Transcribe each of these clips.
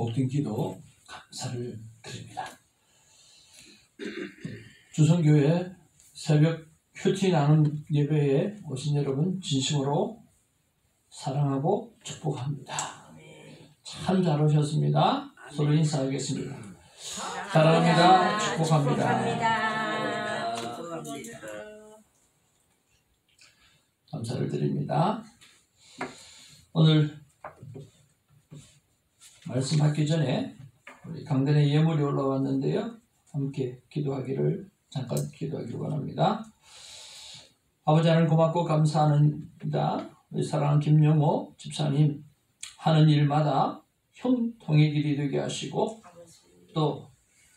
복된 기도 감사를 드립니다. 주성교회 새벽 큐티 나눔 예배에 오신 여러분 진심으로 사랑하고 축복합니다. 참 잘 오셨습니다. 서로 인사하겠습니다. 사랑합니다. 축복합니다. 감사를 드립니다. 오늘 말씀하기 전에 우리 강단에 예물이 올라왔는데요. 함께 잠깐 기도하기를 원합니다. 아버지 하나님 고맙고 감사합니다. 우리 사랑하는 김영호 집사님 하는 일마다 형통의 길이 되게 하시고 또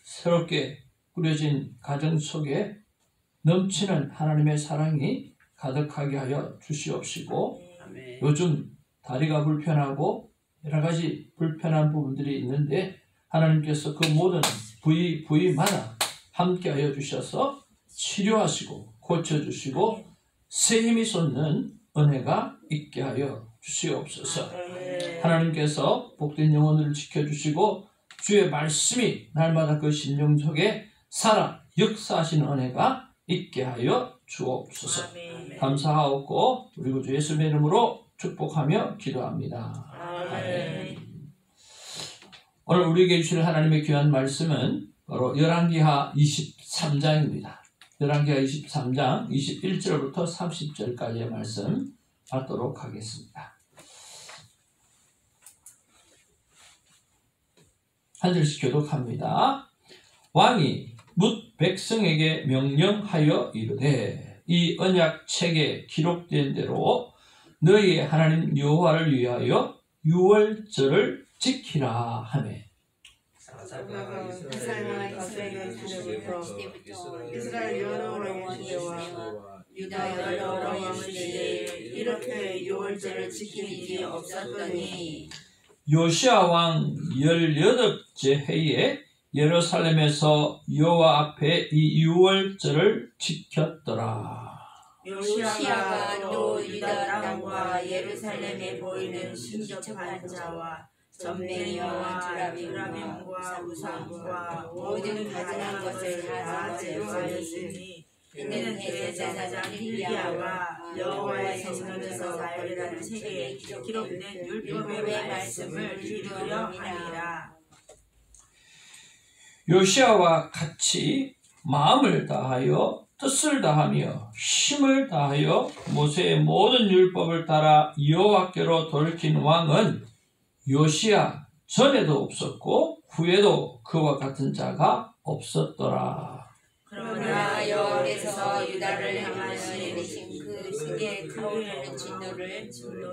새롭게 꾸려진 가정 속에 넘치는 하나님의 사랑이 가득하게 하여 주시옵시고 요즘 다리가 불편하고 여러 가지 불편한 부분들이 있는데 하나님께서 그 모든 부위마다 함께 하여 주셔서 치료하시고 고쳐주시고 새 힘이 솟는 은혜가 있게 하여 주시옵소서. 하나님께서 복된 영혼들을 지켜주시고 주의 말씀이 날마다 그 심령 속에 살아 역사하시는 은혜가 있게 하여 주옵소서. 감사하옵고 우리 구주 예수님의 이름으로 축복하며 기도합니다. 아멘. 오늘 우리에게 주실 하나님의 귀한 말씀은 바로 열왕기하 23장입니다. 열왕기하 23장 21절부터 30절까지의 말씀 받도록 하겠습니다. 한 절씩 교독합니다. 왕이 뭇 백성에게 명령하여 이르되 이 언약책에 기록된 대로 너희의 하나님 여호와를 위하여 유월절을 지키라 하며 이스라엘 여러 왕들과 유다 여러 왕들이 이렇게 유월절을 지킨 일이 없었더니 요시야 왕 18째 해에 예루살렘에서 여호와 앞에 이 유월절을 지켰더라. 요시야가 또 유다 땅과 예루살렘에 보이는 신접한 자와 전맹이와 드라빔과 우상과 모든 가증한 것을 다 제거하였으니 이는 대제사장 힐기야가 여호와의 성전에서 발견한 책에 기록된 율법의 말씀을 들으려 함이라. 요시야와 같이 마음을 다하여 뜻을 다하며 힘을 다하여 모세의 모든 율법을 따라 여호와께로 돌이킨 왕은 요시야 전에도 없었고 후에도 그와 같은 자가 없었더라. 그러나 여호와께서 유다를 향하신 그 크게 타오르는 진노를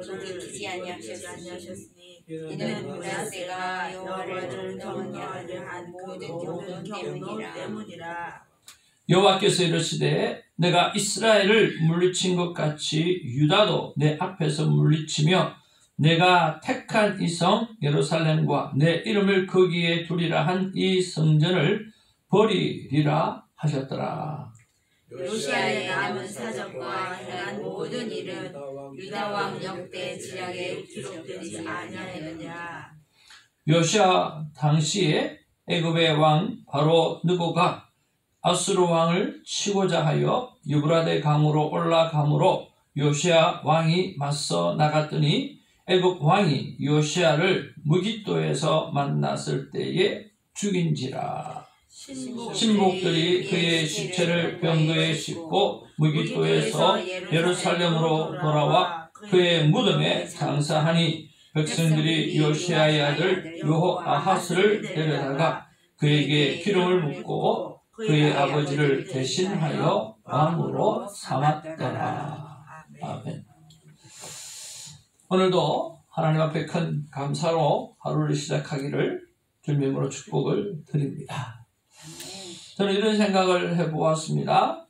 돌이키지 아니하셨으니 이는 므낫세가 여호와를 경외한 모든 경륜 때문이라. 여호와께서 이르시되 내가 이스라엘을 물리친 것 같이 유다도 내 앞에서 물리치며 내가 택한 이 성 예루살렘과 내 이름을 거기에 두리라 한 이 성전을 버리리라 하셨더라. 요시야의 남은 사적과 행한 모든 일은 유다 왕 역대 지략에 기록되지 아니하였느냐. 요시야 당시에 애굽의 왕 바로 느고가 아수르 왕을 치고자 하여 유브라데 강으로 올라가므로 요시야 왕이 맞서 나갔더니 애굽 왕이 요시야를 무깃도에서 만났을 때에 죽인지라. 신복들이 그의 시체를 병거에 싣고 무깃도에서 예루살렘으로 돌아와 그의 무덤에 장사하니 백성들이 요시야의 아들 여호아하스를 데려다가 그에게 기름을 붓고 그의 아버지를 대신하여 왕으로 삼았더라. 아멘. 오늘도 하나님 앞에 큰 감사로 하루를 시작하기를 주님으로 축복을 드립니다. 저는 이런 생각을 해보았습니다.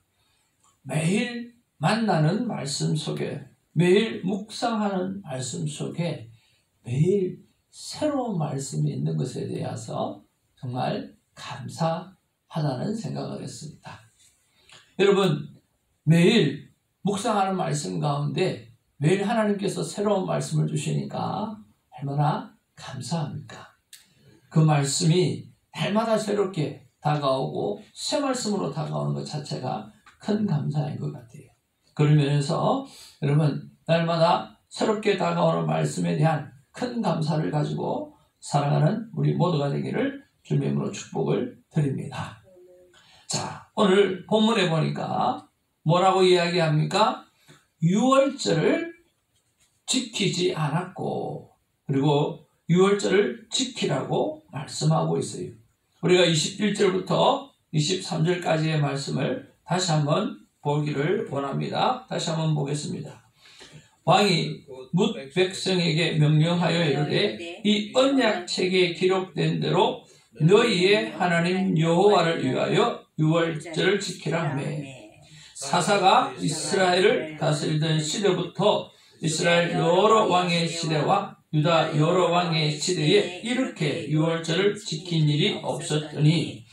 매일 만나는 말씀 속에, 매일 묵상하는 말씀 속에 매일 새로운 말씀이 있는 것에 대해서 정말 감사하다는 생각을 했습니다. 여러분, 매일 묵상하는 말씀 가운데 매일 하나님께서 새로운 말씀을 주시니까 얼마나 감사합니까? 그 말씀이 날마다 새롭게 다가오고 새 말씀으로 다가오는 것 자체가 큰 감사인 것 같아요. 그런 면에서 여러분 날마다 새롭게 다가오는 말씀에 대한 큰 감사를 가지고 살아가는 우리 모두가 되기를 주님의 이름으로 축복을 드립니다. 자, 오늘 본문에 보니까 뭐라고 이야기합니까? 유월절을 지키지 않았고 그리고 유월절을 지키라고 말씀하고 있어요. 우리가 21절부터 23절까지의 말씀을 다시 한번 보기를 원합니다. 다시 한번 보겠습니다. 왕이 뭇 백성에게 명령하여 이르되 이 언약책에 기록된 대로 너희의 하나님 여호와를 위하여 유월절을 지키라 하며 사사가 이스라엘을 다스리던 시대부터 이스라엘 여러 왕의 시대와 유다 여러 왕의 시대에 이렇게 유월절을 지킨 일이 없었더니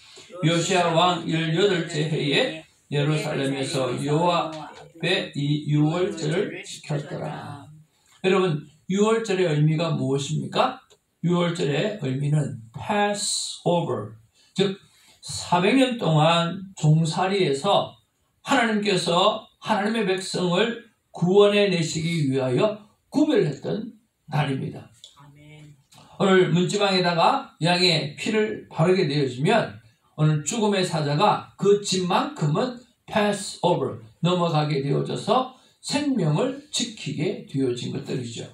요시야 왕 18째 해에 예루살렘에서 여호와 앞에 이 유월절을 지켰더라. 여러분, 유월절의 의미가 무엇입니까? 유월절의 의미는 Passover, 즉 400년 동안 종살이에서 하나님께서 하나님의 백성을 구원해 내시기 위하여 구별했던 날입니다. 오늘 문지방에다가 양의 피를 바르게 되어지면 오늘 죽음의 사자가 그 집만큼은 Passover, 넘어가게 되어져서 생명을 지키게 되어진 것들이죠.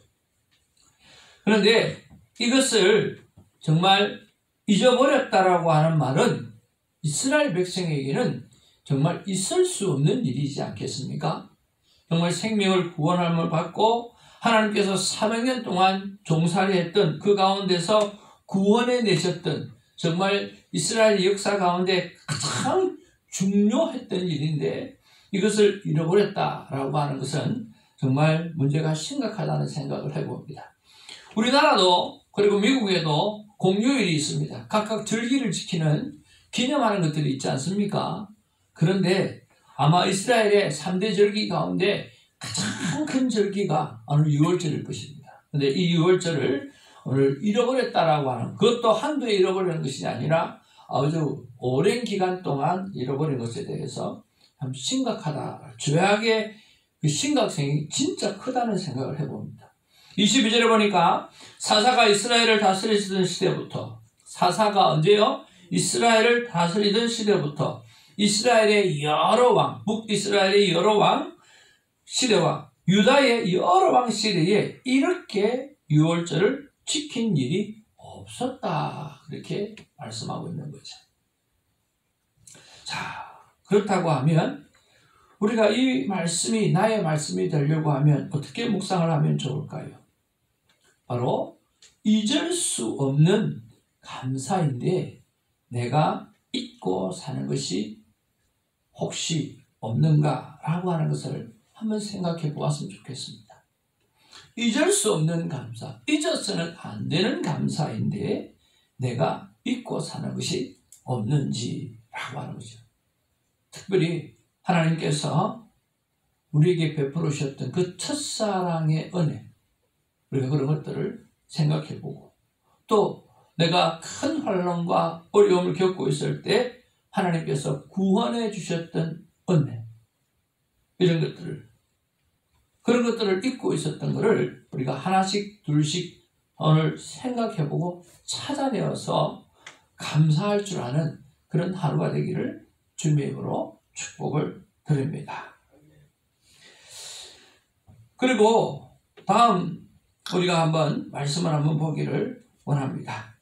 그런데 이것을 정말 잊어버렸다라고 하는 말은 이스라엘 백성에게는 정말 있을 수 없는 일이지 않겠습니까? 정말 생명을 구원함을 받고 하나님께서 400년 동안 종살이했던 그 가운데서 구원해 내셨던 정말 이스라엘 역사 가운데 가장 중요했던 일인데 이것을 잃어버렸다라고 하는 것은 정말 문제가 심각하다는 생각을 해봅니다. 우리나라도 그리고 미국에도 공휴일이 있습니다. 각각 절기를 지키는 기념하는 것들이 있지 않습니까? 그런데 아마 이스라엘의 3대 절기 가운데 가장 큰 절기가 오늘 유월절일 것입니다. 그런데 이 유월절을 오늘 잃어버렸다라고 하는, 그것도 한두에 잃어버리는 것이 아니라 아주 오랜 기간 동안 잃어버린 것에 대해서 참 심각하다. 죄악의 그 심각성이 진짜 크다는 생각을 해봅니다. 22절에 보니까 사사가 이스라엘을 다스리던 시대부터, 사사가 언제요? 이스라엘을 다스리던 시대부터 이스라엘의 여러 왕, 북이스라엘의 여러 왕 시대와 유다의 여러 왕 시대에 이렇게 유월절을 지킨 일이 없었다. 그렇게 말씀하고 있는 거죠. 자, 그렇다고 하면 우리가 이 말씀이 나의 말씀이 되려고 하면 어떻게 묵상을 하면 좋을까요? 바로 잊을 수 없는 감사인데 내가 잊고 사는 것이 혹시 없는가라고 하는 것을 한번 생각해 보았으면 좋겠습니다. 잊을 수 없는 감사, 잊어서는 안 되는 감사인데 내가 잊고 사는 것이 없는지라고 하는 거죠. 특별히 하나님께서 우리에게 베풀어 주셨던 그 첫사랑의 은혜, 우리가 그런 것들을 생각해 보고 또 내가 큰 환난과 어려움을 겪고 있을 때 하나님께서 구원해 주셨던 은혜, 이런 것들을, 그런 것들을 잊고 있었던 것을 우리가 하나씩 둘씩 오늘 생각해보고 찾아내어서 감사할 줄 아는 그런 하루가 되기를 주님의 이름으로 축복을 드립니다. 그리고 다음 우리가 한번 말씀을 한번 보기를 원합니다.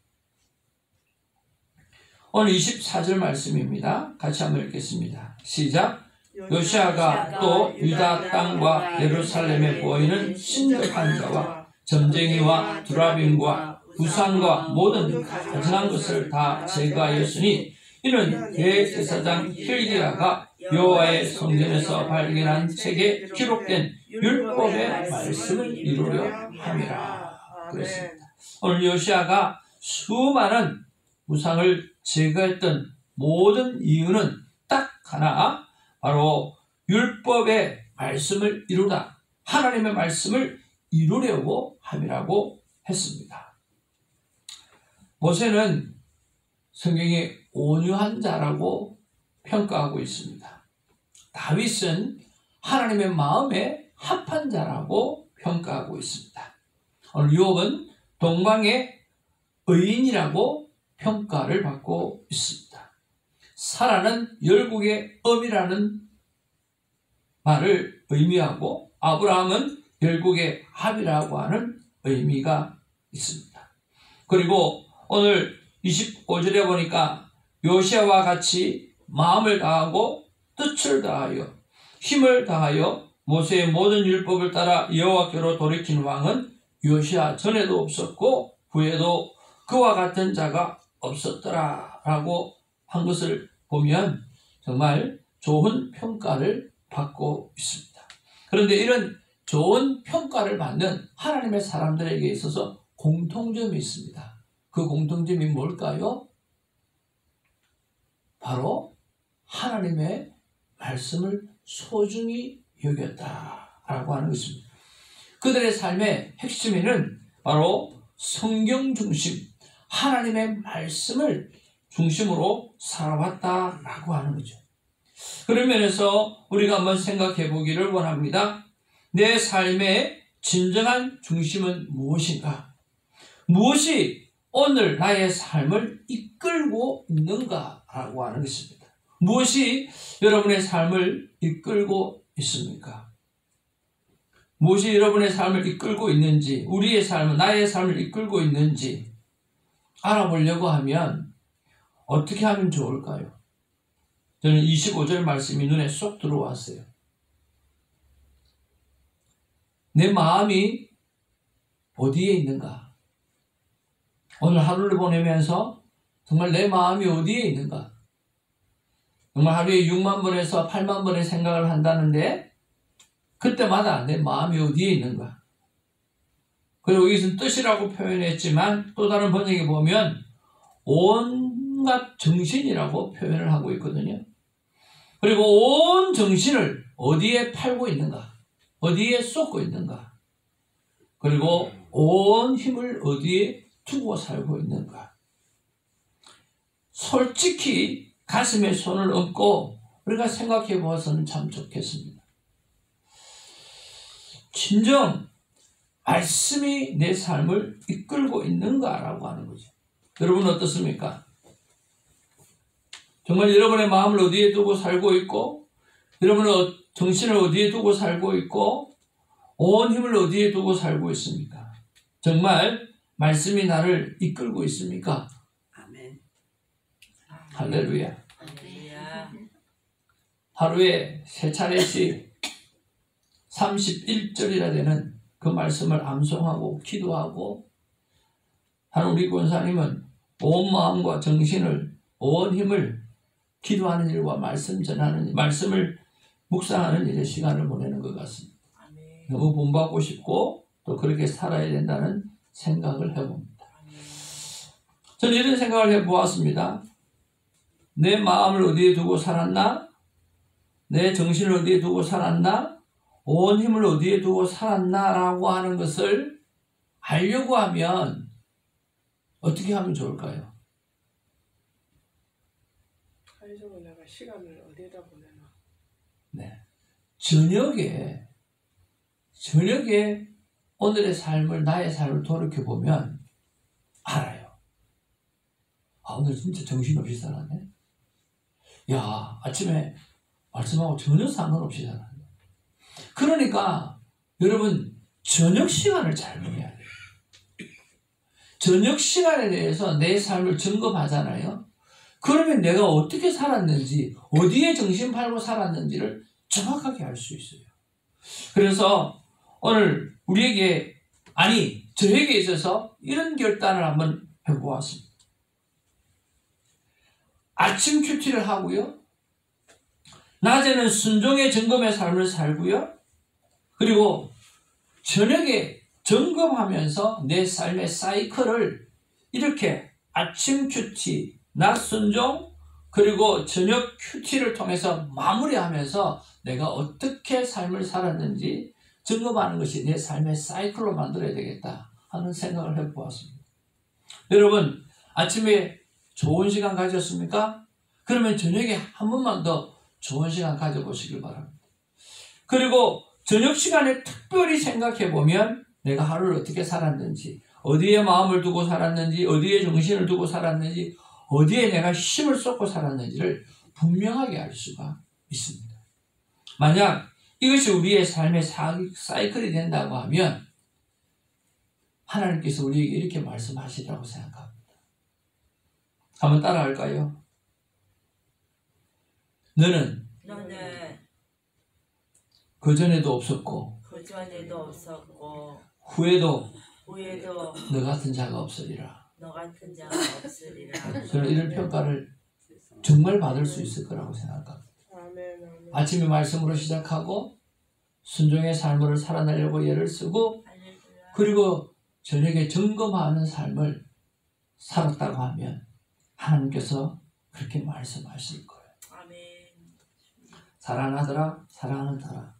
오늘 24절 말씀입니다. 같이 한번 읽겠습니다. 시작. 요시아가 또 유다 땅과 예루살렘에 보이는 신적한 자와 점쟁이와 두라빔과 우상과 모든 가증한 것을 다 제거하였으니 이는 대제사장 hil기야가 여호와의 성전에서 발견한 책에 기록된 율법의 말씀을 이루려 함이라. 그랬습니다. 오늘 요시아가 수많은 우상을 제거했던 모든 이유는 딱 하나, 바로 율법의 말씀을 이루다, 하나님의 말씀을 이루려고 함이라고 했습니다. 모세는 성경에 온유한 자라고 평가하고 있습니다. 다윗은 하나님의 마음에 합한 자라고 평가하고 있습니다. 오늘 욥은 동방의 의인이라고 평가를 받고 있습니다. 사라는 열국의 엄이라는 말을 의미하고 아브라함은 열국의 합이라고 하는 의미가 있습니다. 그리고 오늘 25절에 보니까 요시아와 같이 마음을 다하고 뜻을 다하여 힘을 다하여 모세의 모든 율법을 따라 여호와께로 돌이킨 왕은 요시아 전에도 없었고 후에도 그와 같은 자가 없었더라 라고 한 것을 보면 정말 좋은 평가를 받고 있습니다. 그런데 이런 좋은 평가를 받는 하나님의 사람들에게 있어서 공통점이 있습니다. 그 공통점이 뭘까요? 바로 하나님의 말씀을 소중히 여겼다라고 하는 것입니다. 그들의 삶의 핵심에는 바로 성경 중심, 하나님의 말씀을 중심으로 살아왔다라고 하는 거죠. 그런 면에서 우리가 한번 생각해 보기를 원합니다. 내 삶의 진정한 중심은 무엇인가? 무엇이 오늘 나의 삶을 이끌고 있는가라고 하는 것입니다. 무엇이 여러분의 삶을 이끌고 있습니까? 무엇이 여러분의 삶을 이끌고 있는지, 우리의 삶은 나의 삶을 이끌고 있는지 알아보려고 하면 어떻게 하면 좋을까요? 저는 25절 말씀이 눈에 쏙 들어왔어요. 내 마음이 어디에 있는가? 오늘 하루를 보내면서 정말 내 마음이 어디에 있는가? 정말 하루에 6만 번에서 8만 번의 생각을 한다는데 그때마다 내 마음이 어디에 있는가? 그리고 여기서는 뜻이라고 표현했지만 또 다른 번역에 보면 온갖 정신이라고 표현을 하고 있거든요. 그리고 온 정신을 어디에 팔고 있는가? 어디에 쏟고 있는가? 그리고 온 힘을 어디에 두고 살고 있는가? 솔직히 가슴에 손을 얹고 우리가 생각해 보아서는 참 좋겠습니다. 진정 말씀이 내 삶을 이끌고 있는가라고 하는 거죠. 여러분 어떻습니까? 정말 여러분의 마음을 어디에 두고 살고 있고 여러분의 정신을 어디에 두고 살고 있고 온 힘을 어디에 두고 살고 있습니까? 정말 말씀이 나를 이끌고 있습니까? 아멘. 할렐루야. 할렐루야. 하루에 3차례씩 31절이라 되는 그 말씀을 암송하고 기도하고 하는 우리 권사님은 온 마음과 정신을 온 힘을 기도하는 일과 말씀 전하는 말씀을 묵상하는 일에 시간을 보내는 것 같습니다. 아멘. 너무 본받고 싶고 또 그렇게 살아야 된다는 생각을 해봅니다. 아멘. 저는 이런 생각을 해보았습니다. 내 마음을 어디에 두고 살았나? 내 정신을 어디에 두고 살았나? 온 힘을 어디에 두고 살았나? 라고 하는 것을 알려고 하면 어떻게 하면 좋을까요? 하루종일 내가 시간을 어디에다 보내나? 네. 저녁에 오늘의 삶을, 나의 삶을 돌이켜보면 알아요. 아, 오늘 진짜 정신없이 살았네. 야, 아침에 말씀하고 전혀 상관없이 살았네. 그러니까 여러분 저녁 시간을 잘 보내야 돼요. 저녁 시간에 대해서 내 삶을 점검하잖아요. 그러면 내가 어떻게 살았는지, 어디에 정신 팔고 살았는지를 정확하게 알 수 있어요. 그래서 오늘 우리에게, 아니 저에게 있어서 이런 결단을 한번 해보았습니다. 아침 큐티를 하고요. 낮에는 순종의 점검의 삶을 살고요. 그리고 저녁에 점검하면서 내 삶의 사이클을 이렇게 아침 큐티, 낮 순종, 그리고 저녁 큐티를 통해서 마무리하면서 내가 어떻게 삶을 살았는지 점검하는 것이 내 삶의 사이클로 만들어야 되겠다 하는 생각을 해보았습니다. 여러분, 아침에 좋은 시간 가졌습니까? 그러면 저녁에 한 번만 더 좋은 시간 가져보시길 바랍니다. 그리고 저녁 시간에 특별히 생각해 보면 내가 하루를 어떻게 살았는지, 어디에 마음을 두고 살았는지, 어디에 정신을 두고 살았는지, 어디에 내가 힘을 쏟고 살았는지를 분명하게 알 수가 있습니다. 만약 이것이 우리의 삶의 사이클이 된다고 하면 하나님께서 우리에게 이렇게 말씀하시라고 생각합니다. 한번 따라할까요? 너는 그전에도 없었고 후에도 너 같은 자가 없으리라. 저는 이런 평가를 정말 받을 수 있을 거라고 생각합니다. 아침에 말씀으로 시작하고 순종의 삶을 살아내려고 애를 쓰고 그리고 저녁에 점검하는 삶을 살았다고 하면 하나님께서 그렇게 말씀하실 거예요. 사랑하더라, 사랑하더라.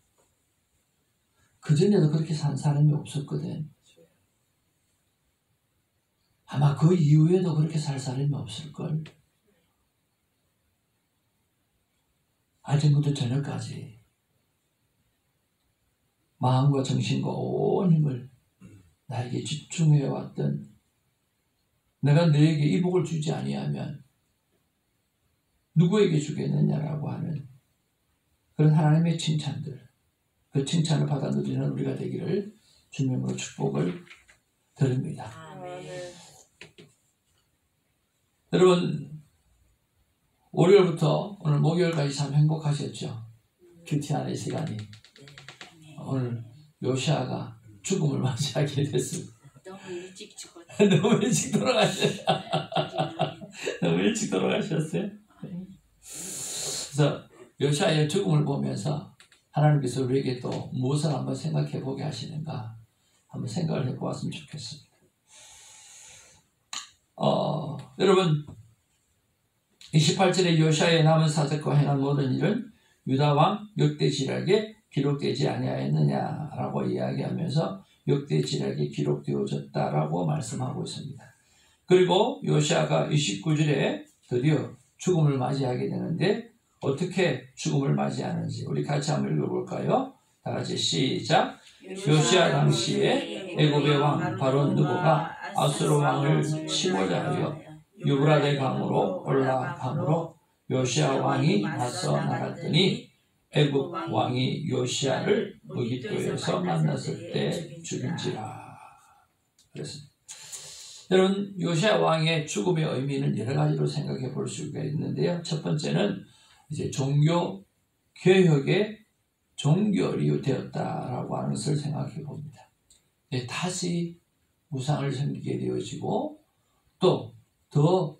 그전에도 그렇게 산 사람이 없었거든. 아마 그 이후에도 그렇게 살 사람이 없을걸. 아침부터 저녁까지 마음과 정신과 온 힘을 나에게 집중해왔던, 내가 너에게 이 복을 주지 아니하면 누구에게 주겠느냐라고 하는 그런 하나님의 칭찬들, 그 칭찬을 받아 누리는 우리가 되기를 주님으로 축복을 드립니다. 여러분, 월요일부터 오늘 목요일까지 참 행복하셨죠? 큐티하는 시간이. 오늘 요시아가 죽음을 맞이하게 됐습니다. 너무 일찍 죽었어요. 너무 일찍 돌아가셨어요. 너무 일찍 돌아가셨어요. 그래서 요시아의 죽음을 보면서 하나님께서 우리에게 또 무엇을 한번 생각해 보게 하시는가 한번 생각을 해보았으면 좋겠습니다. 여러분, 28절에 요시아의 남은 사적과 행한 모든 일은 유다왕 역대지략에 기록되지 아니하였느냐라고 이야기하면서 역대지략에 기록되어졌다라고 말씀하고 있습니다. 그리고 요시아가 29절에 드디어 죽음을 맞이하게 되는데 어떻게 죽음을 맞이하는지 우리 같이 한번 읽어볼까요? 다 같이 시작. 요시아 당시에 애굽의 왕 바로 느고가 아수르 왕을 치고자 하여 유브라데 강으로 올라가므로 요시아 왕이 맞서 나갔더니 애굽 왕이 요시아를 무기토에서 만났을 때 죽인지라. 그렇습니다. 여러분, 요시아 왕의 죽음의 의미는 여러 가지로 생각해 볼 수가 있는데요. 첫 번째는 이제 종교 개혁의 종결이 되었다라고 하는 것을 생각해 봅니다. 다시 우상을 섬기게 되어지고 또 더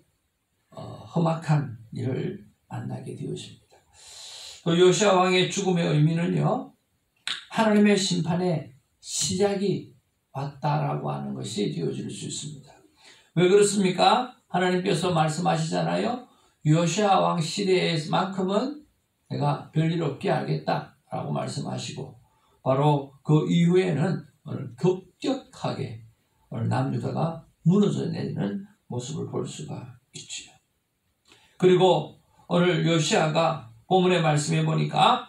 험악한 일을 만나게 되었습니다. 또 요시아 왕의 죽음의 의미는요, 하나님의 심판의 시작이 왔다라고 하는 것이 되어질 수 있습니다. 왜 그렇습니까? 하나님께서 말씀하시잖아요. 요시아 왕 시대에만큼은 내가 별일 없게 하겠다라고 말씀하시고 바로 그 이후에는 오늘 급격하게 오늘 남유다가 무너져 내리는 모습을 볼 수가 있죠. 그리고 오늘 요시아가 본문의 말씀해 보니까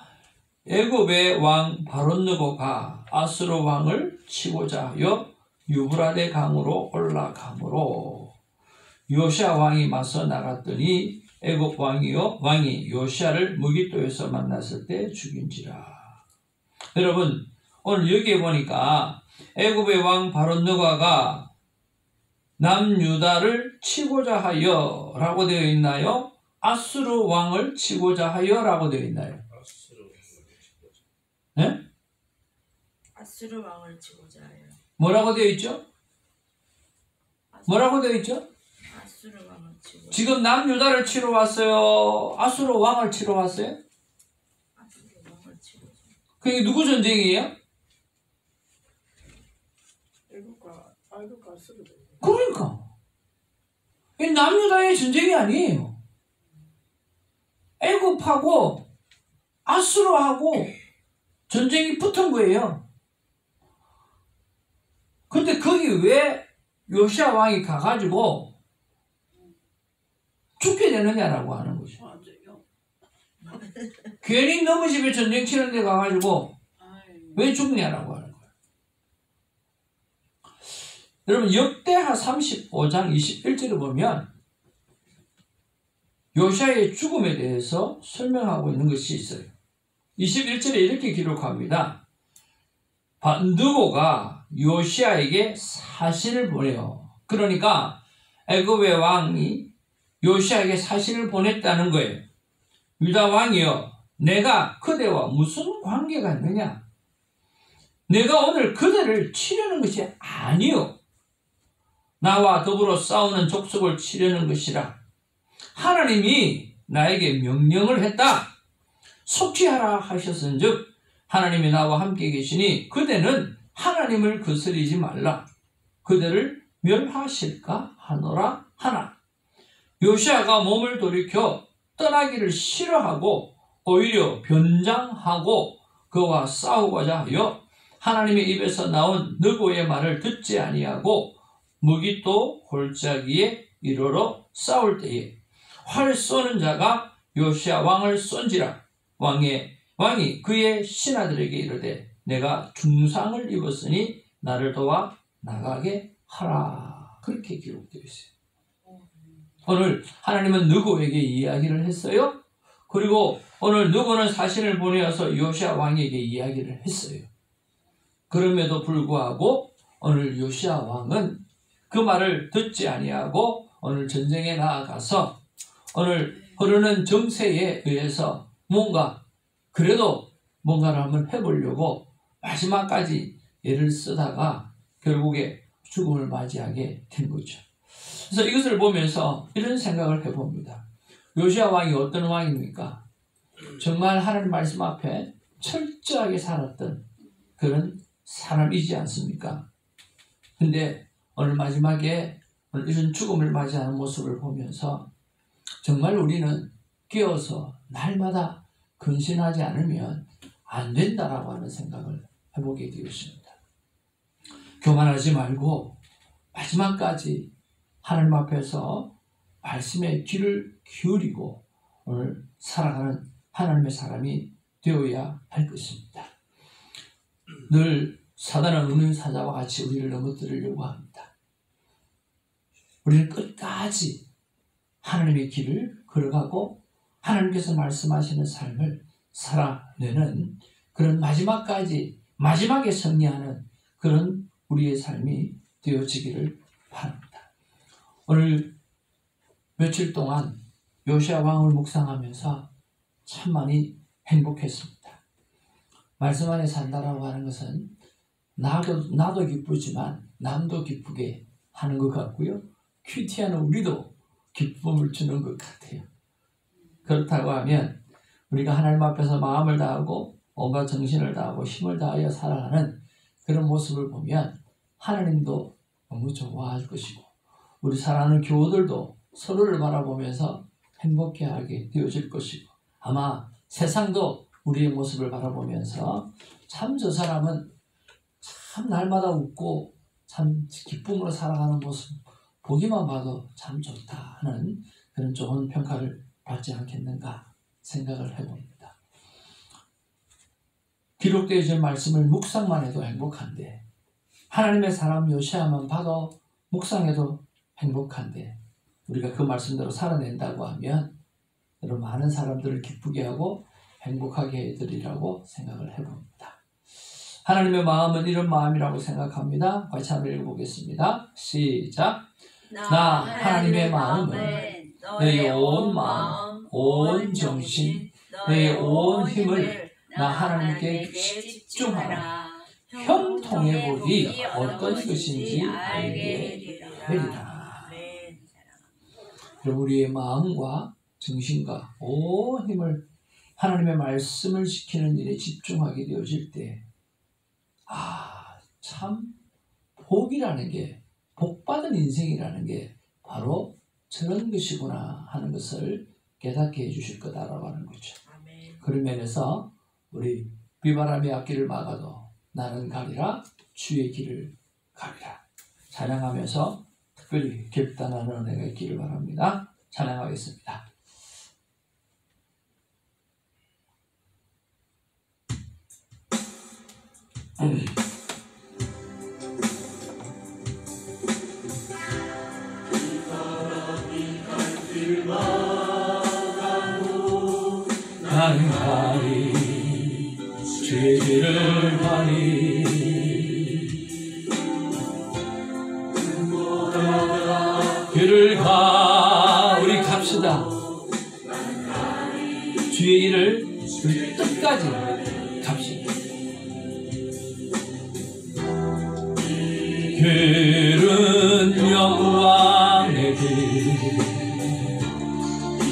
애굽의 왕 바롯느고가 아수르 왕을 치고자 하여 유브라데 강으로 올라가므로 요시아 왕이 맞서 나갔더니 애굽 왕이 요시아를 무기토에서 만났을 때 죽인지라. 여러분, 오늘 여기에 보니까 애굽의 왕 바롯느고가 남유다를 치고자 하여 라고 되어 있나요? 아수르 왕을 치고자 하여 라고 되어 있나요? 네? 아수르 왕을 치고자 해요. 뭐라고 되어 있죠? 뭐라고 되어 있죠? 아수르 왕을 치고. 지금 남유다를 치러 왔어요? 아수르 왕을 치러 왔어요? 아수르 왕을 치고. 그게 누구 전쟁이에요? 애국과 아수르. 그러니까 이 남유다의 전쟁이 아니에요. 애굽하고 아수르하고 전쟁이 붙은 거예요. 근데 거기 왜 요시아 왕이 가가지고 되느냐라고 하는 거죠. 맞아요. 괜히 너무 집에 전쟁 치는 데 가가지고 아유. 왜 죽냐라고 하는 거예요. 여러분 역대하 35장 21절을 보면 요시아의 죽음에 대해서 설명하고 있는 것이 있어요. 21절에 이렇게 기록합니다. 느고가 요시아에게 사신을 보내요. 그러니까 애굽의 왕이 요시아에게 사신을 보냈다는 거예요. 유다 왕이여, 내가 그대와 무슨 관계가 있느냐? 내가 오늘 그대를 치려는 것이 아니요, 나와 더불어 싸우는 족속을 치려는 것이라. 하나님이 나에게 명령을 했다. 속죄하라 하셨은즉 하나님이 나와 함께 계시니 그대는 하나님을 거스리지 말라. 그대를 멸하실까 하노라 하나. 요시아가 몸을 돌이켜 떠나기를 싫어하고 오히려 변장하고 그와 싸우고자 하여 하나님의 입에서 나온 느고의 말을 듣지 아니하고 무기또 골짜기에 이르러 싸울 때에 활 쏘는 자가 요시아 왕을 쏜지라. 왕이 그의 신하들에게 이르되 내가 중상을 입었으니 나를 도와 나가게 하라. 그렇게 기록되어 있어요. 오늘 하나님은 느고에게 이야기를 했어요. 그리고 오늘 느고는 사신을 보내어서 요시아 왕에게 이야기를 했어요. 그럼에도 불구하고 오늘 요시아 왕은 그 말을 듣지 아니하고 오늘 전쟁에 나아가서 오늘 흐르는 정세에 의해서 그래도 뭔가를 한번 해보려고 마지막까지 애를 쓰다가 결국에 죽음을 맞이하게 된 거죠. 그래서 이것을 보면서 이런 생각을 해봅니다. 요시아 왕이 어떤 왕입니까? 정말 하나님 말씀 앞에 철저하게 살았던 그런 사람이지 않습니까? 근데 오늘 마지막에 오늘 이런 죽음을 맞이하는 모습을 보면서 정말 우리는 깨어서 날마다 근신하지 않으면 안 된다라고 하는 생각을 해보게 되었습니다. 교만하지 말고 마지막까지 하나님 앞에서 말씀에 귀를 기울이고 오늘 살아가는 하나님의 사람이 되어야 할 것입니다. 늘 사단은 우는 사자와 같이 우리를 넘어뜨리려고 합니다. 우리는 끝까지 하나님의 길을 걸어가고 하나님께서 말씀하시는 삶을 살아내는 그런 마지막에 승리하는 그런 우리의 삶이 되어지기를 바랍니다. 오늘 며칠 동안 요시아 왕을 묵상하면서 참 많이 행복했습니다. 말씀 안에 산다라고 하는 것은 나도 기쁘지만 남도 기쁘게 하는 것 같고요. 큐티하는 우리도 기쁨을 주는 것 같아요. 그렇다고 하면 우리가 하나님 앞에서 마음을 다하고 온갖 정신을 다하고 힘을 다하여 살아가는 그런 모습을 보면 하나님도 너무 좋아할 것이고 우리 사랑하는 교우들도 서로를 바라보면서 행복해하게 되어질 것이고 아마 세상도 우리의 모습을 바라보면서 참 저 사람은 참 날마다 웃고 참 기쁨으로 살아가는 모습 보기만 봐도 참 좋다 하는 그런 좋은 평가를 받지 않겠는가 생각을 해봅니다. 기록되어진 말씀을 묵상만 해도 행복한데 하나님의 사람 요시아만 봐도 묵상해도 행복한데 우리가 그 말씀대로 살아낸다고 하면 여러분 많은 사람들을 기쁘게 하고 행복하게 해드리라고 생각을 해봅니다. 하나님의 마음은 이런 마음이라고 생각합니다. 같이 한번 읽어보겠습니다. 시작. 나 하나님의 마음은 너의 온 마음, 온 정신, 너의 온 힘을 나 하나님께 집중하라. 형통의 복이 어떤 것인지 알게 되리라. 우리의 마음과 정신과 온 힘을 하나님의 말씀을 지키는 일에 집중하게 되어질 때 참 복이라는 게 복받은 인생이라는 게 바로 저런 것이구나 하는 것을 깨닫게 해주실 거다라고 하는 거죠. 그런 면에서 우리 비바람이 앞길을 막아도 나는 가리라 주의 길을 가리라 찬양하면서 특별히 결단하는 은혜가 있기를 바랍니다. 찬양하겠습니다. 나는 가리 주의 길을 가리 길을 가 우리 갑시다. 주의 길을 우리 끝까지 갑시다. 길은 영광의 길,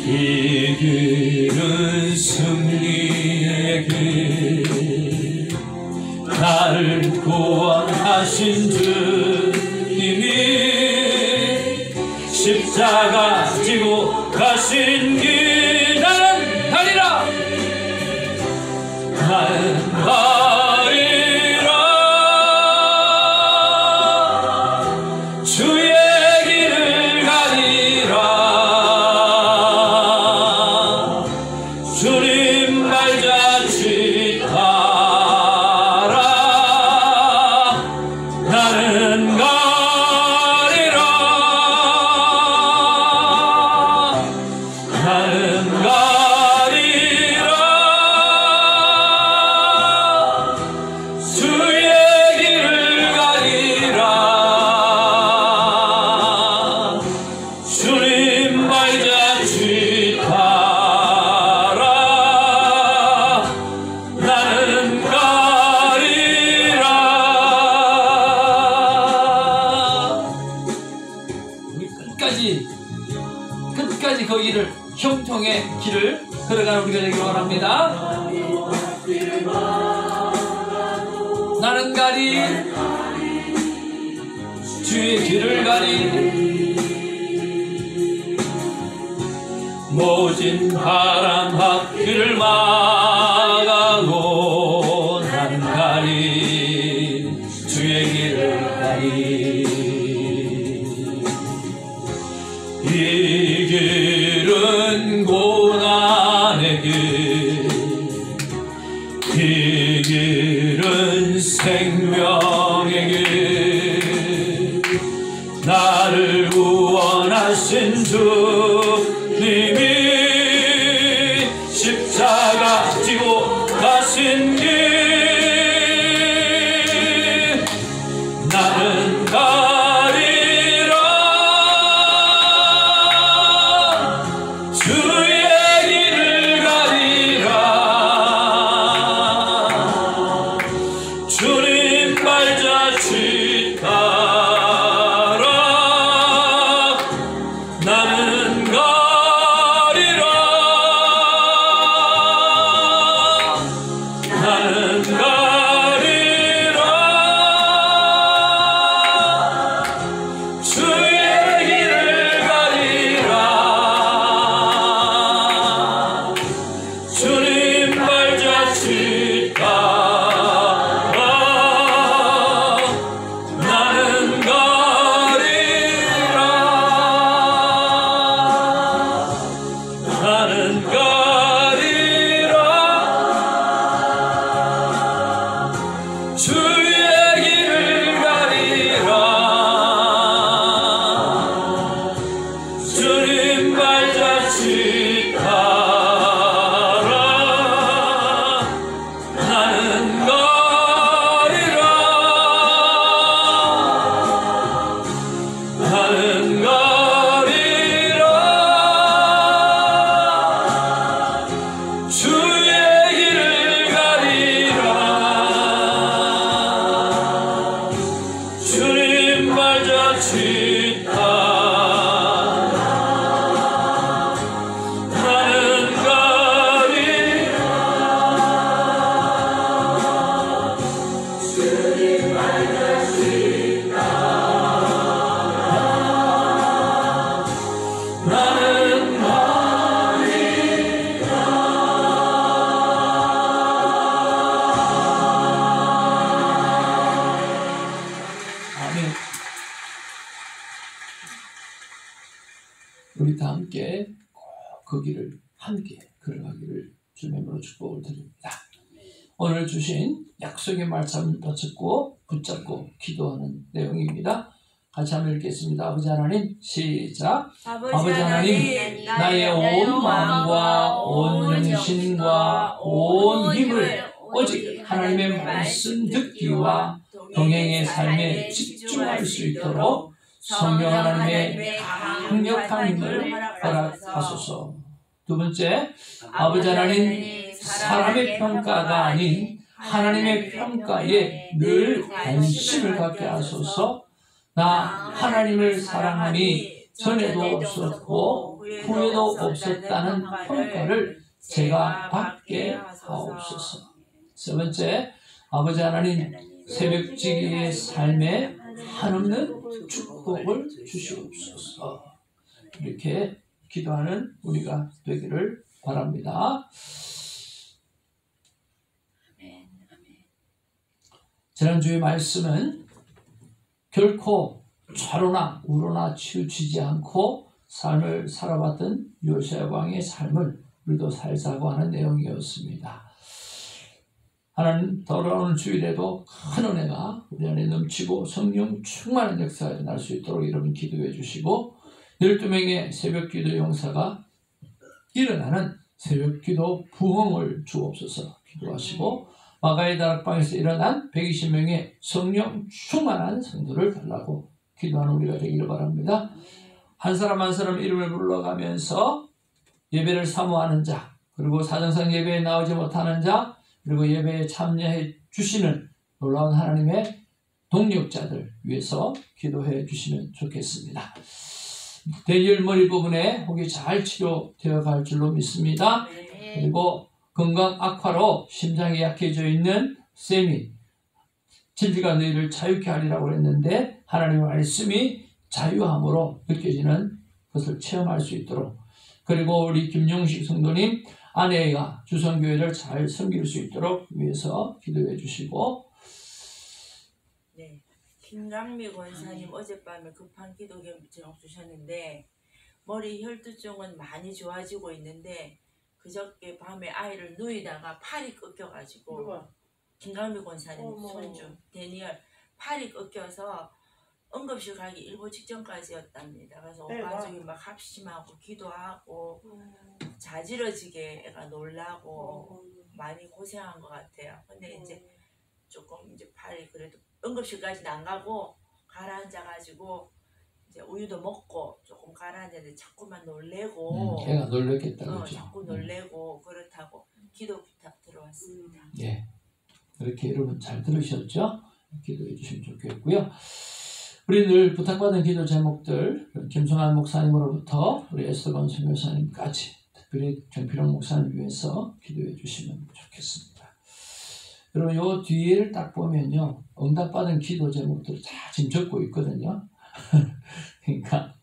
이 길은 승리의 길, 나를 구원하신 주님이 십자가 지고 가신 길 나는 가리라. 나는 가리라. 주의 길을 가리라. 주님 발자취 따라 나는 가리라. 나는 가리라. 주의 길을 가리라. 주님 발자취 따라 나는 가리라. 우리 끝까지 거기를 형통의 길을 걸어가는 우리가 되길 원합니다. 나는 가리 주의 길을 가리 모진 바람 앞길을 막아고 나는 가리 주의 길을 가리. 이 길은 고난의 길, 이 길은 생명의 길, 나를 구원하신 주님이 십자가 지고 가신 길 나는 가리라. 주의 길을 가리라. 주님 발자취 따라 나는 가리라. 나는 가리라. 주의 길을 가리라. 주님 발자취 따라 나는 가리라. 나는 가리라. 주의 길을 가리라. 주님 발자취 따라 나는 가리라. 나는 가리라. 주의 길을 가리라. 주님 발자취 따라 나는 가리라. 주님 발자취 따라 나는 가리라. 아멘. 우리 다 함께 꼭 그 길을 함께 걸어가기를 주님의 이름으로 축복을 드립니다. 오늘 주신 약속의 말씀 붙잡고 기도하는 내용입니다. 같이 한번 읽겠습니다. 아버지 하나님 시작. 아버지 하나님 나의 온 마음과 온 영신과 온 힘을 오직 하나님의 말씀 듣기와 동행의 삶에 집중할 수 있도록 성령 하나님의 강력한 힘을 허락하소서. 두 번째, 아버지 하나님 사람의 평가가 아닌 하나님의 평가에 늘 관심을 갖게 하소서. 나 하나님을 사랑하니 전에도 없었고 후에도 없었다는 평가를 제가 받게 하옵소서. 세 번째, 아버지 하나님 새벽지기의 삶에 한없는 축복을 주시옵소서. 이렇게 기도하는 우리가 되기를 바랍니다. 지난주의 말씀은 결코 좌로나 우로나 치우치지 않고 삶을 살아봤던 요시야 왕의 삶을 우리도 살자고 하는 내용이었습니다. 하나님 돌아오는 주일에도 큰 은혜가 우리 안에 넘치고 성령 충만한 역사가 일어날 수 있도록 여러분 기도해 주시고 12명의 새벽기도 용사가 일어나는 새벽기도 부흥을 주옵소서 기도하시고 마가의 다락방에서 일어난 120명의 성령 충만한 성도를 달라고 기도하는 우리가 되기를 바랍니다. 한 사람 한 사람 이름을 불러가면서 예배를 사모하는 자, 그리고 사정상 예배에 나오지 못하는 자, 그리고 예배에 참여해 주시는 놀라운 하나님의 동력자들 위해서 기도해 주시면 좋겠습니다. 대열 머리 부분에 혹이 잘 치료되어 갈 줄로 믿습니다. 그리고 건강 악화로 심장이 약해져 있는 쌤이 진리가 너희를 자유케 하리라고 했는데 하나님의 말씀이 자유함으로 느껴지는 것을 체험할 수 있도록, 그리고 우리 김용식 성도님 아내가 주성교회를 잘 섬길 수 있도록 위해서 기도해 주시고, 네, 김강미 권사님 어젯밤에 급한 기도 제목 주셨는데 머리 혈두증은 많이 좋아지고 있는데 그저께 밤에 아이를 누이다가 팔이 꺾여가지고 누가? 김강미 권사님 어머. 손주 데니얼 팔이 꺾여서 응급실 가기 일보 직전까지였답니다. 그래서 온 애가? 가족이 막 합심하고 기도하고 자지러지게 애가 놀라고 많이 고생한 것 같아요. 근데 이제 조금 이제 팔이 그래도 응급실까지는 안 가고 가라앉아가지고 이제 우유도 먹고 조금 가라앉았는데 자꾸만 놀래고 애가 놀랬겠다. 그렇죠? 자꾸 놀래고 그렇다고 기도 부탁 들어왔습니다. 예, 이렇게 여러분 잘 들으셨죠? 기도해 주시면 좋겠고요. 우리 늘 부탁받은 기도 제목들 김성환 목사님으로부터 우리 에스더건 선교사님까지 특별히 정필홍 목사님 위해서 기도해 주시면 좋겠습니다. 여러분 요 뒤를 딱 보면요 응답받은 기도 제목들 다 지금 적고 있거든요. 그러니까